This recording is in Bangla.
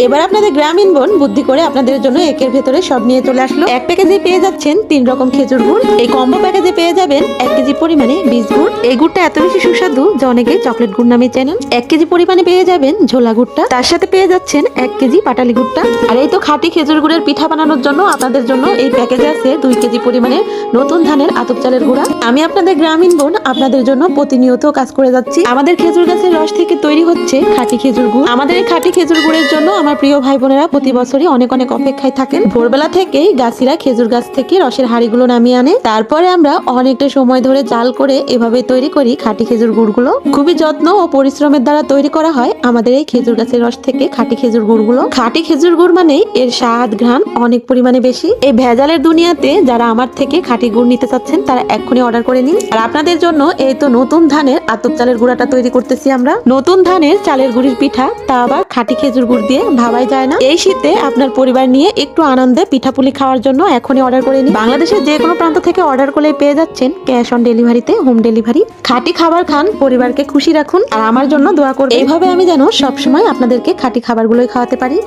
এবার আপনাদের গ্রামীণ বোন বুদ্ধি করে আপনাদের জন্য একের ভেতরে সব নিয়ে চলে আসলো। এক প্যাকেজে পেয়ে যাচ্ছেন 3 রকম খেজুর গুড়। এই কম্বো প্যাকেজে পেয়ে যাবেন 1 কেজি পরিমাণে বীজ গুড়। এই গুড়টা এত বেশি সুস্বাদু যে অনেকে চকলেট গুড় নামে চেনেন। 1 কেজি পরিমাণে পেয়ে যাবেন ঝোলা গুড়টা, তার সাথে পেয়ে যাচ্ছেন 1 কেজি পাটালি গুড়টা। আর এই তো খাঁটি খেজুর গুড়ের পিঠা বানানোর জন্য আপনাদের জন্য এই প্যাকেজে আছে 2 কেজি পরিমাণে নতুন ধানের আতপ চালের গুঁড়া। আমি আপনাদের গ্রামীণ বোন আপনাদের জন্য প্রতিনিয়ত কাজ করে যাচ্ছি। আমাদের খেজুর গাছের রস থেকে তৈরি হচ্ছে খাঁটি খেজুর গুড়। আমাদের এই খাঁটি খেজুর গুড়ের জন্য আমার প্রিয় ভাই বোনেরা প্রতি বছরই অনেক অনেক অপেক্ষায় থাকেন। ভোরবেলা থেকেই গাছিরা খেজুর গাছ থেকে রসের হাড়িগুলো নামিয়ে আনে, তারপরে আমরা অনেকটা সময় ধরে জাল করে এভাবে তৈরি করি খাঁটি খেজুর গুড়গুলো। খুবই যত্ন ও পরিশ্রমের দ্বারা তৈরি করা হয় আমাদের এই খেজুর গাছের রস থেকে খাঁটি খেজুর গুড়গুলো। খাঁটি খেজুর গুড় মানে এর স্বাদ ঘ্রাণ অনেক পরিমাণে বেশি। এই ভেজালের দুনিয়াতে যারা আমার থেকে খাঁটি গুড় নিতে চাচ্ছেন তারা এক্ষুনি অর্ডার করে নিন। আর আপনাদের জন্য এই তো নতুন ধানের আতপ চালের গুঁড়াটা তৈরি করতেছি আমরা। নতুন ধানের চালের গুড়ির পিঠা, তা আবার খাঁটি খেজুর গুড় দিয়ে, ভাবাই যায় না। এই শীতে আপনার পরিবার নিয়ে একটু আনন্দে পিঠাপুলি খাওয়ার জন্য এখনই অর্ডার করে নিন। বাংলাদেশের যে কোনো প্রান্ত থেকে অর্ডার করলে পেয়ে যাচ্ছেন ক্যাশ অন ডেলিভারিতে, হোম ডেলিভারি। খাঁটি খাবার খান, পরিবারকে খুশি রাখুন, আর আমার জন্য দোয়া করবেন। এইভাবে আমি যেন সবসময় আপনাদেরকে খাঁটি খাবারগুলোই খাওয়াতে পারি।